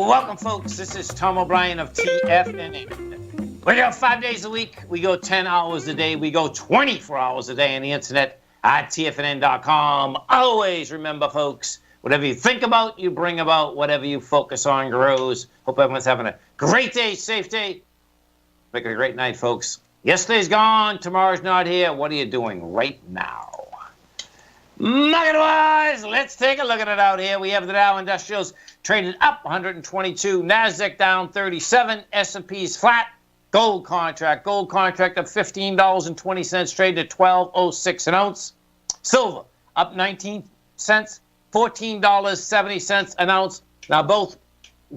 Welcome, folks. This is Tom O'Brien of TFNN. We go 5 days a week. We go 10 hours a day. We go 24 hours a day on the internet at TFNN.com. Always remember, folks, whatever you think about, you bring about. Whatever you focus on grows. Hope everyone's having a great day, safe day. Make it a great night, folks. Yesterday's gone. Tomorrow's not here. What are you doing right now? Market-wise, let's take a look at it out here. We have the Dow Industrials traded up 122, NASDAQ down 37, S&P's flat. Gold contract up $15.20, traded at $12.06 an ounce. Silver up 19 cents, $14.70 an ounce. Now, both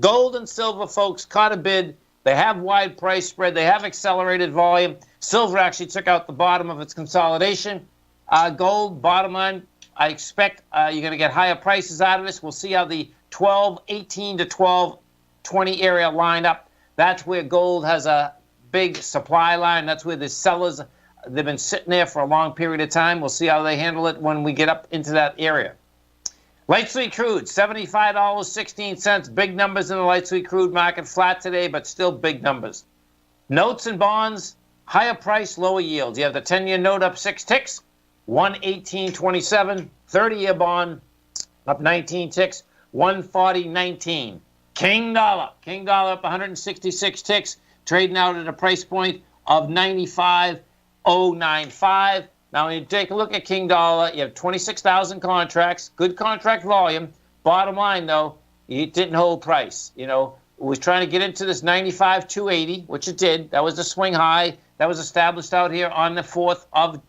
gold and silver, folks, caught a bid. They have wide price spread. They have accelerated volume. Silver actually took out the bottom of its consolidation. Gold, bottom line, I expect you're going to get higher prices out of this. We'll see how the 12.18 to 12.20 area line up. That's where gold has a big supply line. That's where the sellers, they've been sitting there for a long period of time. We'll see how they handle it when we get up into that area. Light sweet crude, $75.16. Big numbers in the light sweet crude market. Flat today, but still big numbers. Notes and bonds, higher price, lower yields. You have the 10-year note up 6 ticks, 118.27. 30-year bond up 19 ticks, 140.19. King dollar up 166 ticks, trading out at a price point of 95.095. Now, when you take a look at King dollar, you have 26,000 contracts, good contract volume. Bottom line, though, it didn't hold price. You know, it was trying to get into this 95.280, which it did. That was the swing high that was established out here on the 4th of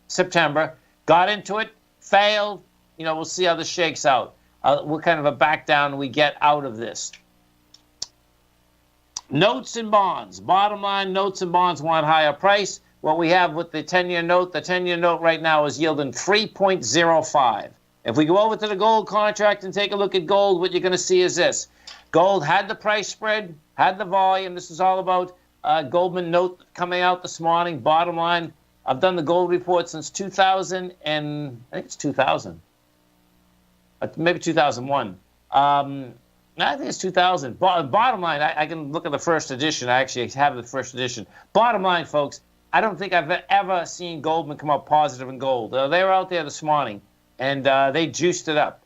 September. Got into it, failed. You know, we'll see how this shakes out. What kind of a back down we get out of this. Notes and bonds. Bottom line, notes and bonds want higher price. What we have with the 10-year note, the 10-year note right now is yielding 3.05. If we go over to the gold contract and take a look at gold, what you're going to see is this. Gold had the price spread, had the volume. This is all about Goldman note coming out this morning. Bottom line, I've done the gold report since 2000, and I think it's 2000. Maybe 2001. I think it's 2000. Bottom line, I can look at the first edition. I actually have the first edition. Bottom line, folks, I don't think I've ever seen Goldman come up positive in gold. They were out there this morning, and they juiced it up.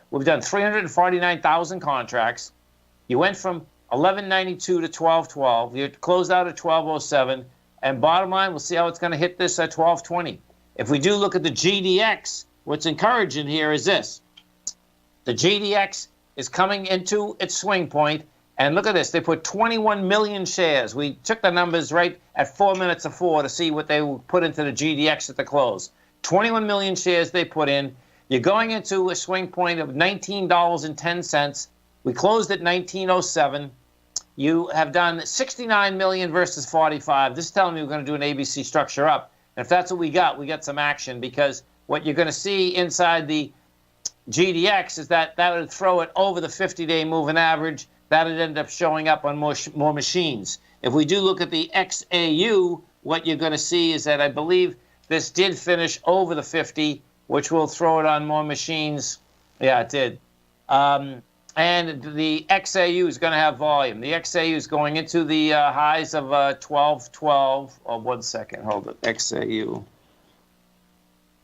We've done 349,000 contracts. You went from 1192 to 1212. You closed out at 1207. And bottom line, we'll see how it's going to hit this at 1220. If we do look at the GDX, what's encouraging here is this. The GDX is coming into its swing point, and look at this. They put 21 million shares. We took the numbers right at 4 minutes of 4 to see what they would put into the GDX at the close. 21 million shares they put in. You're going into a swing point of $19.10. We closed at 19.07. You have done 69 million versus 45. This is telling me we're going to do an ABC structure up. And if that's what we got some action, because what you're going to see inside the GDX is that would throw it over the 50-day moving average. That would end up showing up on more machines. If we do look at the XAU, what you're going to see is that I believe this did finish over the 50, which will throw it on more machines. Yeah, it did. And the XAU is going to have volume. The XAU is going into the highs of 1212. Oh, 1 second. Hold it. XAU.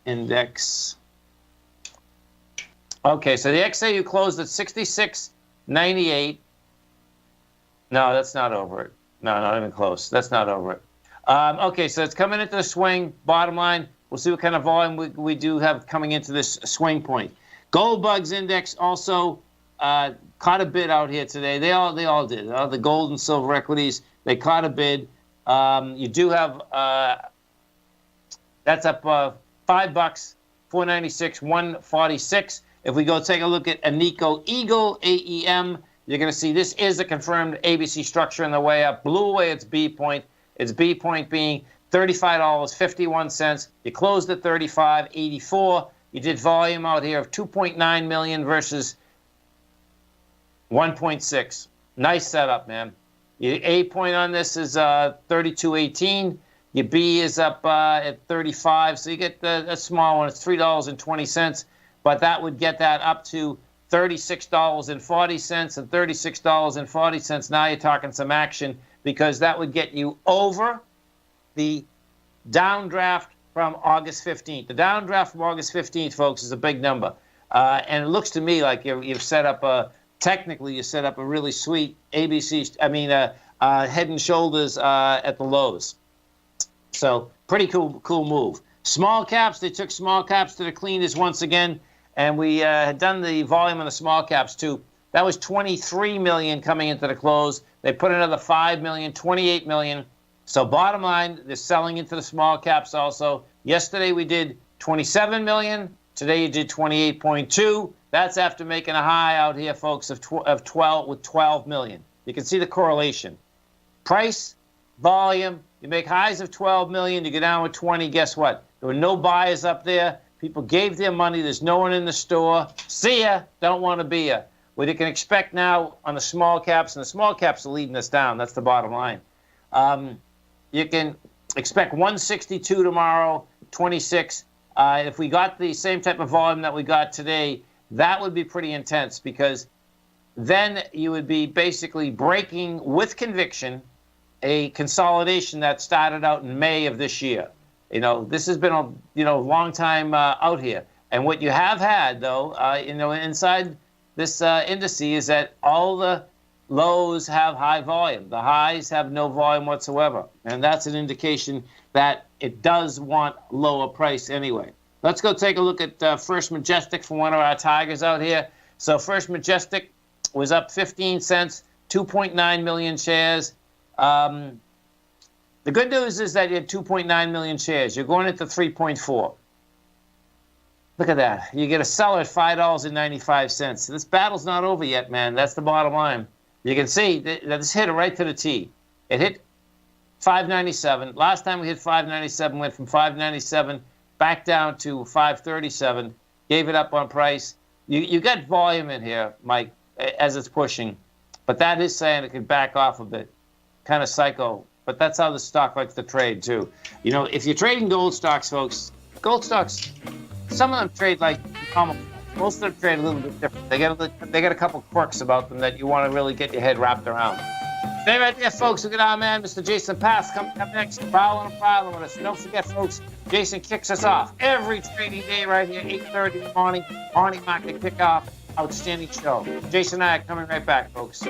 Index. Okay, so the XAU closed at 66.98. No, that's not over it. No, not even close. That's not over it. Okay, so it's coming into the swing. Bottom line, we'll see what kind of volume we do have coming into this swing point. Gold Bugs Index also caught a bid out here today. They all did. The gold and silver equities, they caught a bid. You do have that's up $5, 496, 146. If we go take a look at Anico Eagle AEM, you're going to see this is a confirmed ABC structure in the way up. Blew away its B point. Its B point being $35.51. You closed at $35.84. You did volume out here of 2.9 million versus 1.6. Nice setup, man. Your A point on this is 32.18. Your B is up at 35, so you get a small one. It's $3.20, but that would get that up to $36.40 and $36.40. Now you're talking some action, because that would get you over the downdraft from August 15th. The downdraft from August 15th, folks, is a big number. And it looks to me like you've set up technically you set up a really sweet head and shoulders at the lows. So pretty cool move. Small caps, they took small caps to the cleaners once again. And we had done the volume on the small caps too. That was 23 million coming into the close. They put another 5 million, 28 million. So bottom line, they're selling into the small caps also. Yesterday we did 27 million. Today you did 28.2. That's after making a high out here, folks, of 12 million. You can see the correlation. Price, volume, you make highs of 12 million, you go down with 20. Guess what? There were no buyers up there. People gave their money. There's no one in the store. See ya. Don't want to be ya. What you can expect now on the small caps, and the small caps are leading us down. That's the bottom line. You can expect 162 tomorrow, 26. If we got the same type of volume that we got today, that would be pretty intense, because then you would be basically breaking with conviction a consolidation that started out in May of this year. This has been a long time out here. And what you have had, though, inside this indice is that all the lows have high volume. The highs have no volume whatsoever. And that's an indication that it does want lower price anyway. Let's go take a look at First Majestic for one of our tigers out here. So First Majestic was up 15 cents, 2.9 million shares. The good news is that you had 2.9 million shares. You're going into 3.4. Look at that. You get a seller at $5.95. This battle's not over yet, man. That's the bottom line. You can see that this hit it right to the T. It hit 597. Last time we hit 597, went from 597 back down to 537. Gave it up on price. You got volume in here, Mike, as it's pushing. But that is saying it could back off a bit. Kind of psycho. But that's how the stock likes to trade, too. If you're trading gold stocks, folks, gold stocks, some of them trade like common. Most of them trade a little bit different. They got a couple quirks about them that you want to really get your head wrapped around. Stay right there, folks. Look at our man, Mr. Jason Path, coming up next. Following with us. Don't forget, folks, Jason kicks us off every trading day right here, 8:30 in the morning. Morning market kickoff. Outstanding show. Jason and I are coming right back, folks.